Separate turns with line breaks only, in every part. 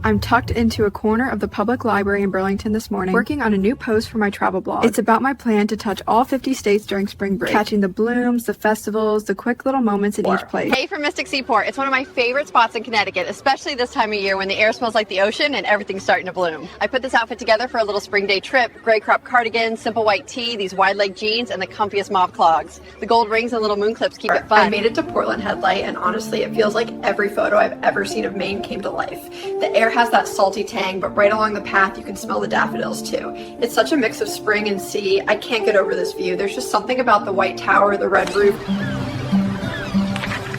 I'm tucked into a corner of the public library in Burlington this morning, working on a new post for my travel blog. It's about my plan to touch all 50 states during spring break, catching the blooms, the festivals, the quick little moments in each place.
Hey from Mystic Seaport. It's one of my favorite spots in Connecticut, especially this time of year when the air smells like the ocean and everything's starting to bloom. I put this outfit together for a little spring day trip. Gray crop cardigan, simple white tee, these wide leg jeans, and the comfiest mauve clogs. The gold rings and little moon clips keep it fun.
I made it to Portland Headlight, and honestly, it feels like every photo I've ever seen of Maine came to life. The air has that salty tang, but right along the path you can smell the daffodils too. It's such a mix of spring and sea. I can't get over this view. There's just something about the white tower, the red roof.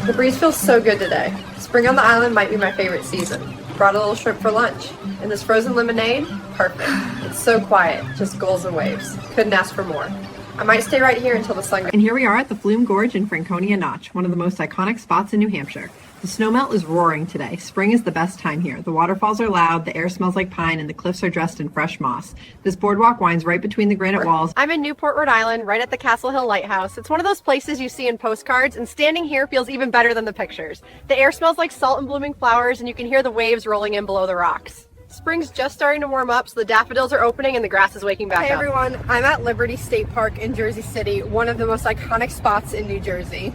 The breeze feels so good today. Spring on the island might be my favorite season. Brought a little shrimp for lunch. And this frozen lemonade, perfect. It's so quiet, just gulls and waves. Couldn't ask for more. I might stay right here until the sun goes.
And here we are at the Flume Gorge in Franconia Notch, one of the most iconic spots in New Hampshire. The snowmelt is roaring today. Spring is the best time here. The waterfalls are loud, the air smells like pine, and the cliffs are dressed in fresh moss. This boardwalk winds right between the granite walls.
I'm in Newport, Rhode Island, right at the Castle Hill Lighthouse. It's one of those places you see in postcards, and standing here feels even better than the pictures. The air smells like salt and blooming flowers, and you can hear the waves rolling in below the rocks. Spring's just starting to warm up, so the daffodils are opening and the grass is waking back up.
Hey everyone, I'm at Liberty State Park in Jersey City, one of the most iconic spots in New Jersey.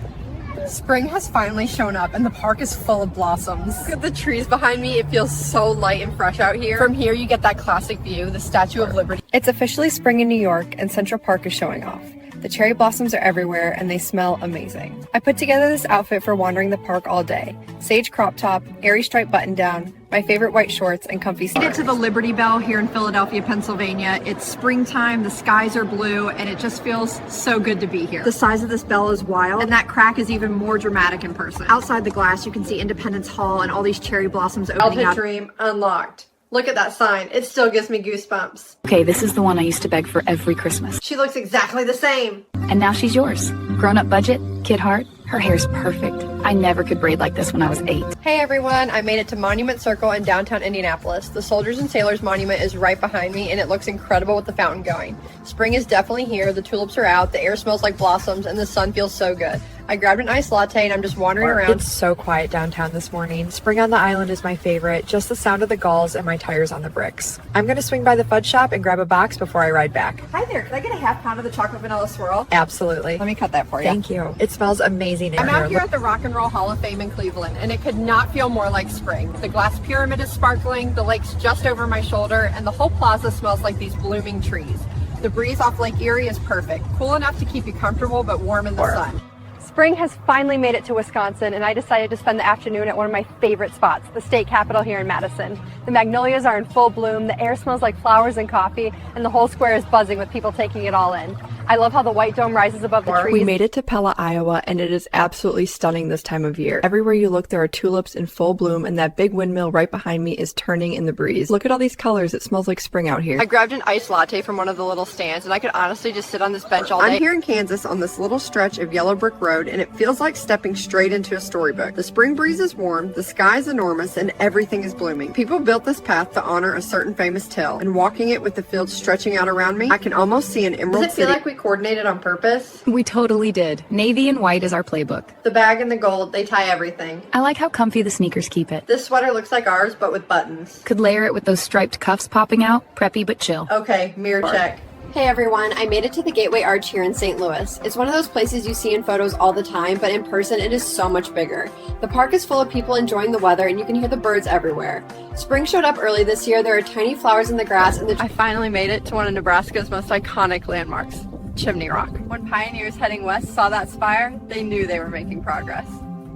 Spring has finally shown up and the park is full of blossoms. Look at the trees behind me, it feels so light and fresh out here. From here you get that classic view, the Statue of Liberty. It's officially spring in New York and Central Park is showing off. The cherry blossoms are everywhere and they smell amazing. I put together this outfit for wandering the park all day. Sage crop top, airy striped button down, my favorite white shorts, and comfy sneakers.
Made it to the Liberty Bell here in Philadelphia, Pennsylvania. It's springtime, the skies are blue, and it just feels so good to be here.
The size of this bell is wild,
And that crack is even more dramatic in person.
outside the glass you can see Independence Hall and all these cherry blossoms opening
Childhood
up.
dream unlocked. Look at that sign. It still gives me goosebumps.
Okay, this is the one I used to beg for every Christmas.
She looks exactly the same.
And now she's yours. Grown-up budget, kid heart, her hair's perfect. I never could braid like this when I was 8.
Hey everyone, I made it to Monument Circle in downtown Indianapolis. The Soldiers and Sailors Monument is right behind me and it looks incredible with the fountain going. Spring is definitely here, the tulips are out, the air smells like blossoms, and the sun feels so good. I grabbed an iced latte and I'm just wandering around.
It's so quiet downtown this morning. Spring on the island is my favorite, just the sound of the gulls and my tires on the bricks. I'm gonna swing by the fudge shop and grab a box before I ride back.
Hi there, can I get a half pound of the chocolate vanilla swirl?
Absolutely.
Let me cut that for you.
Thank you. It smells amazing in
I'm out here
here.
at the Rock and Roll Hall of Fame in Cleveland, and it could not feel more like spring. The glass pyramid is sparkling, the lake's just over my shoulder, and the whole plaza smells like these blooming trees. The breeze off Lake Erie is perfect, cool enough to keep you comfortable but warm in the sun. Spring has finally made it to Wisconsin, and I decided to spend the afternoon at one of my favorite spots, the state capitol here in Madison. The magnolias are in full bloom, the air smells like flowers and coffee, and the whole square is buzzing with people taking it all in. I love how the white dome rises above the trees.
We made it to Pella, Iowa, and it is absolutely stunning this time of year. Everywhere you look, there are tulips in full bloom, and that big windmill right behind me is turning in the breeze. Look at all these colors. It smells like spring out here.
I grabbed an iced latte from one of the little stands, and I could honestly just sit on this bench all day.
I'm here in Kansas on this little stretch of yellow brick road, and it feels like stepping straight into a storybook. The spring breeze is warm, the sky is enormous, and everything is blooming. People built this path to honor a certain famous tale, and walking it with the fields stretching out around me, I can almost see an emerald
Does it feel
city.
like we coordinated on purpose?
We totally did. Navy and white is our playbook.
The bag and the gold, they tie everything.
I like how comfy the sneakers keep it.
This sweater looks like ours, but with buttons.
Could layer it with those striped cuffs popping out. Preppy but chill.
Okay, mirror check. Hey everyone, I made it to the Gateway Arch here in St. Louis. It's one of those places you see in photos all the time, but in person it is so much bigger. The park is full of people enjoying the weather and you can hear the birds everywhere. Spring showed up early this year, there are tiny flowers in the grass and I finally made it to one of Nebraska's most iconic landmarks, Chimney Rock. When pioneers heading west saw that spire, they knew they were making progress.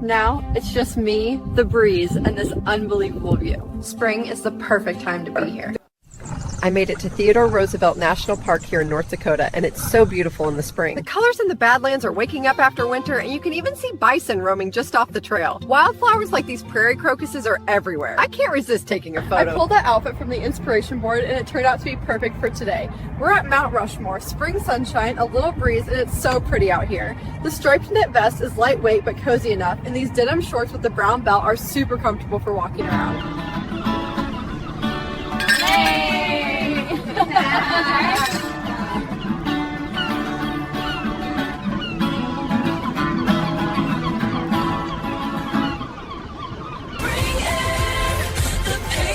Now, it's just me, the breeze, and this unbelievable view. Spring is the perfect time to be here.
I made it to Theodore Roosevelt National Park here in North Dakota, and it's so beautiful in the spring.
The colors in the Badlands are waking up after winter, and you can even see bison roaming just off the trail. Wildflowers like these prairie crocuses are everywhere. I can't resist taking a photo. I pulled that outfit from the inspiration board, and it turned out to be perfect for today. We're at Mount Rushmore, spring sunshine, a little breeze, and it's so pretty out here. The striped knit vest is lightweight but cozy enough, and these denim shorts with the brown belt are super comfortable for walking around. Hey!
Bring in the pain.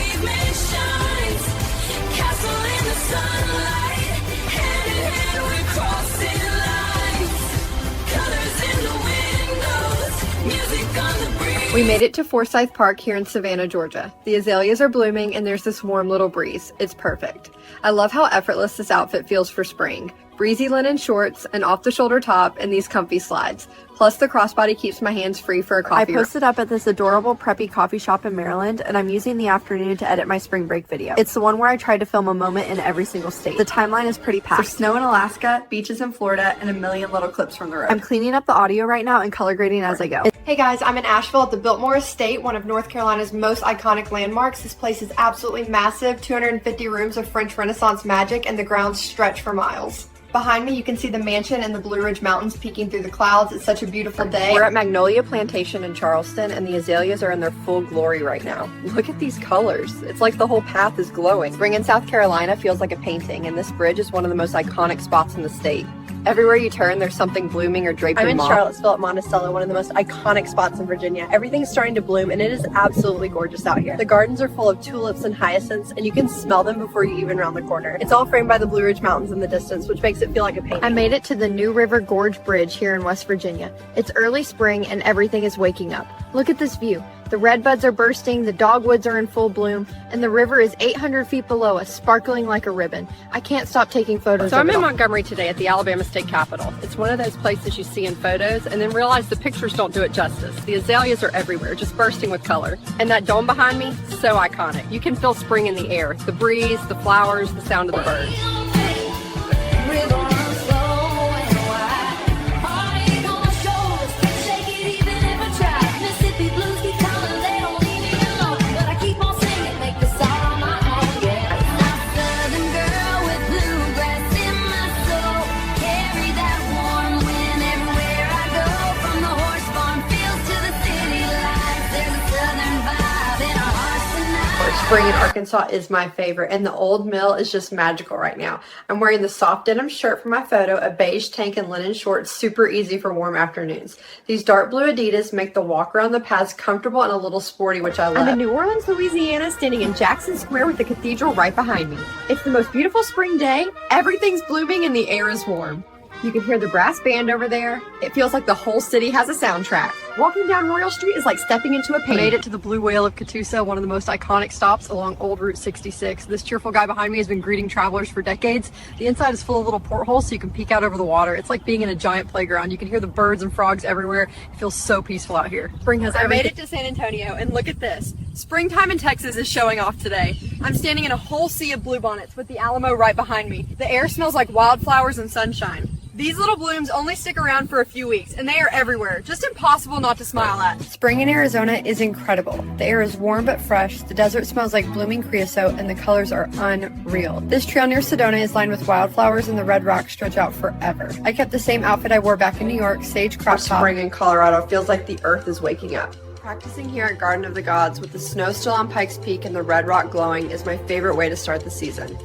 We made it to Forsyth Park here in Savannah, Georgia. The azaleas are blooming and there's this warm little breeze. It's perfect. I love how effortless this outfit feels for spring. Breezy linen shorts, an off-the-shoulder top, and these comfy slides. Plus the crossbody keeps my hands free for a coffee. I posted up at this adorable preppy coffee shop in Maryland, and I'm using the afternoon to edit my spring break video. It's the one where I tried to film a moment in every single state. The timeline is pretty packed. There's snow in Alaska, beaches in Florida, and a million little clips from the road. I'm cleaning up the audio right now and color grading as I go. Hey guys, I'm in Asheville at the Biltmore Estate, one of North Carolina's most iconic landmarks. This place is absolutely massive, 250 rooms of French Renaissance magic, and the grounds stretch for miles. Behind me, you can see the mansion and the Blue Ridge Mountains peeking through the clouds. It's such a beautiful day. We're at Magnolia Plantation in Charleston, and the azaleas are in their full glory right now. Look at these colors. It's like the whole path is glowing. Spring in South Carolina feels like a painting, and this bridge is one of the most iconic spots in the state. Everywhere you turn, there's something blooming or draped in moss. I'm in Charlottesville at Monticello, one of the most iconic spots in Virginia. Everything's starting to bloom, and it is absolutely gorgeous out here. The gardens are full of tulips and hyacinths, and you can smell them before you even round the corner. It's all framed by the Blue Ridge Mountains in the distance, which makes it feel like a painting. I made it to the New River Gorge Bridge here in West Virginia. It's early spring, and everything is waking up. Look at this view. The redbuds are bursting, the dogwoods are in full bloom, and the river is 800 feet below us, sparkling like a ribbon. I can't stop taking photos. So I'm in Montgomery today at the Alabama State Capitol. It's one of those places you see in photos and then realize the pictures don't do it justice. The azaleas are everywhere, just bursting with color. And that dome behind me, so iconic. You can feel spring in the air. The breeze, the flowers, the sound of the birds. Spring in Arkansas is my favorite, and the old mill is just magical right now. I'm wearing the soft denim shirt for my photo, a beige tank, and linen shorts, super easy for warm afternoons. These dark blue Adidas make the walk around the paths comfortable and a little sporty, which I love. I'm in New Orleans, Louisiana, standing in Jackson Square with the cathedral right behind me. It's the most beautiful spring day. Everything's blooming and the air is warm. You can hear the brass band over there. It feels like the whole city has a soundtrack. Walking down Royal Street is like stepping into a painting. I made it to the Blue Whale of Catoosa, one of the most iconic stops along Old Route 66. This cheerful guy behind me has been greeting travelers for decades. The inside is full of little portholes so you can peek out over the water. It's like being in a giant playground. You can hear the birds and frogs everywhere. It feels so peaceful out here. Spring has everything. I made it to San Antonio, and look at this. Springtime in Texas is showing off today. I'm standing in a whole sea of bluebonnets with the Alamo right behind me. The air smells like wildflowers and sunshine. These little blooms only stick around for a few weeks, and they are everywhere, just impossible not to smile at. Spring in Arizona is incredible. The air is warm but fresh, the desert smells like blooming creosote, and the colors are unreal. This trail near Sedona is lined with wildflowers, and the red rocks stretch out forever. I kept the same outfit I wore back in New York, sage crop top. Spring in Colorado feels like the earth is waking up. Practicing here at Garden of the Gods with the snow still on Pikes Peak and the red rock glowing is my favorite way to start the season.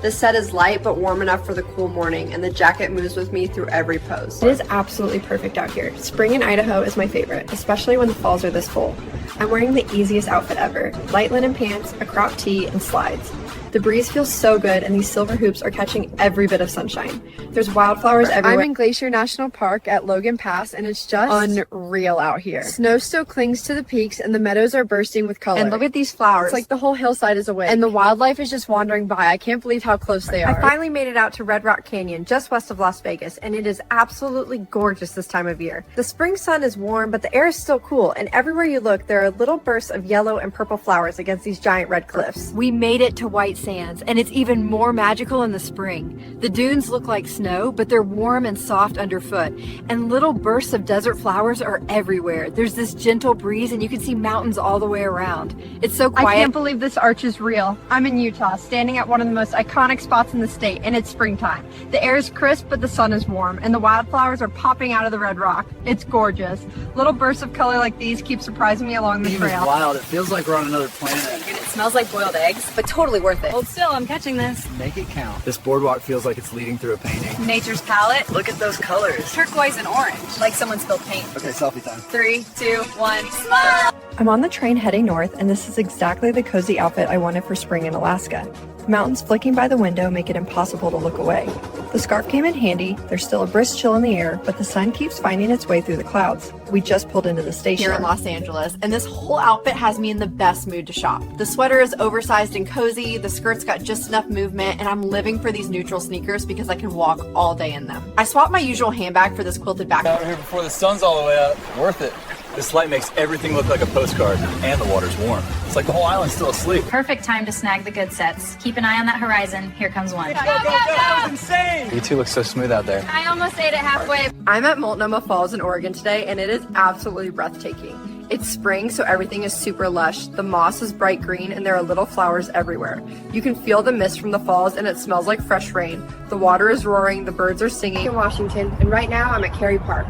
This set is light but warm enough for the cool morning, and the jacket moves with me through every pose. It is absolutely perfect out here. Spring in Idaho is my favorite, especially when the falls are this full. I'm wearing the easiest outfit ever, light linen pants, a crop tee, and slides. The breeze feels so good, and these silver hoops are catching every bit of sunshine. There's wildflowers everywhere. I'm in Glacier National Park at Logan Pass, and it's just unreal out here. Snow still clings to the peaks, and the meadows are bursting with color. And look at these flowers. It's like the whole hillside is awake. And the wildlife is just wandering by. I can't believe how close they are. I finally made it out to Red Rock Canyon, just west of Las Vegas, and it is absolutely gorgeous this time of year. The spring sun is warm, but the air is still cool, and everywhere you look, there are little bursts of yellow and purple flowers against these giant red cliffs. We made it to White Sands, and it's even more magical in the spring. The dunes look like snow, but they're warm and soft underfoot, and little bursts of desert flowers are everywhere. There's this gentle breeze, and you can see mountains all the way around. It's so quiet. I can't believe this arch is real. I'm in Utah, standing at one of the most iconic spots in the state, and it's springtime. The air is crisp, but the sun is warm, and the wildflowers are popping out of the red rock. It's gorgeous. Little bursts of color like these keep surprising me along the trail.
It's wild. It feels like we're on another planet.
And it smells like boiled eggs, but totally worth it. Hold still, I'm catching this.
Make it count. This boardwalk feels like it's leading through a painting.
Nature's palette.
Look at those colors.
Turquoise and orange, like someone spilled paint.
Okay, selfie time.
3, 2, 1, smile! I'm on the train heading north, and this is exactly the cozy outfit I wanted for spring in Alaska. The mountains flicking by the window make it impossible to look away.
The scarf came in handy. There's still a brisk chill in the air, but the sun keeps finding its way through the clouds. We just pulled into the station
Here in Los Angeles, and this whole outfit has me in the best mood to shop. The sweater is oversized and cozy, the skirt's got just enough movement, and I'm living for these neutral sneakers because I can walk all day in them. I swapped my usual handbag for this quilted backpack.
Out here before the sun's all the way up. Worth it. This light makes everything look like a postcard, and the water's warm. It's like the whole island's still asleep.
Perfect time to snag the good sets. Keep an eye on that horizon. Here comes one.
That was insane! You two look so smooth out there.
I almost ate it halfway.
I'm at Multnomah Falls in Oregon today, and it is absolutely breathtaking. It's spring, so everything is super lush. The moss is bright green, and there are little flowers everywhere. You can feel the mist from the falls, and it smells like fresh rain. The water is roaring, the birds are singing. In Washington, and right now I'm at Cary Park.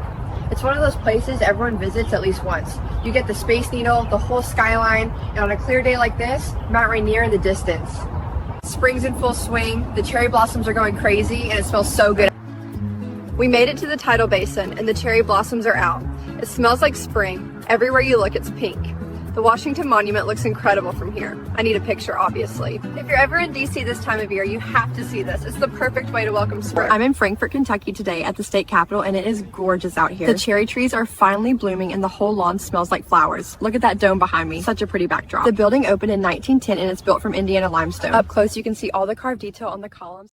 It's one of those places everyone visits at least once. You get the Space Needle, the whole skyline, and on a clear day like this, Mount Rainier in the distance. Spring's in full swing, the cherry blossoms are going crazy, and it smells so good. We made it to the tidal basin, and the cherry blossoms are out. It smells like spring. Everywhere you look, it's pink. The Washington Monument looks incredible from here. I need a picture, obviously. If you're ever in DC this time of year, you have to see this. It's the perfect way to welcome spring. I'm in Frankfort, Kentucky today at the state capitol, and it is gorgeous out here. The cherry trees are finally blooming, and the whole lawn smells like flowers. Look at that dome behind me. Such a pretty backdrop. The building opened in 1910, and it's built from Indiana limestone. Up close, you can see all the carved detail on the columns.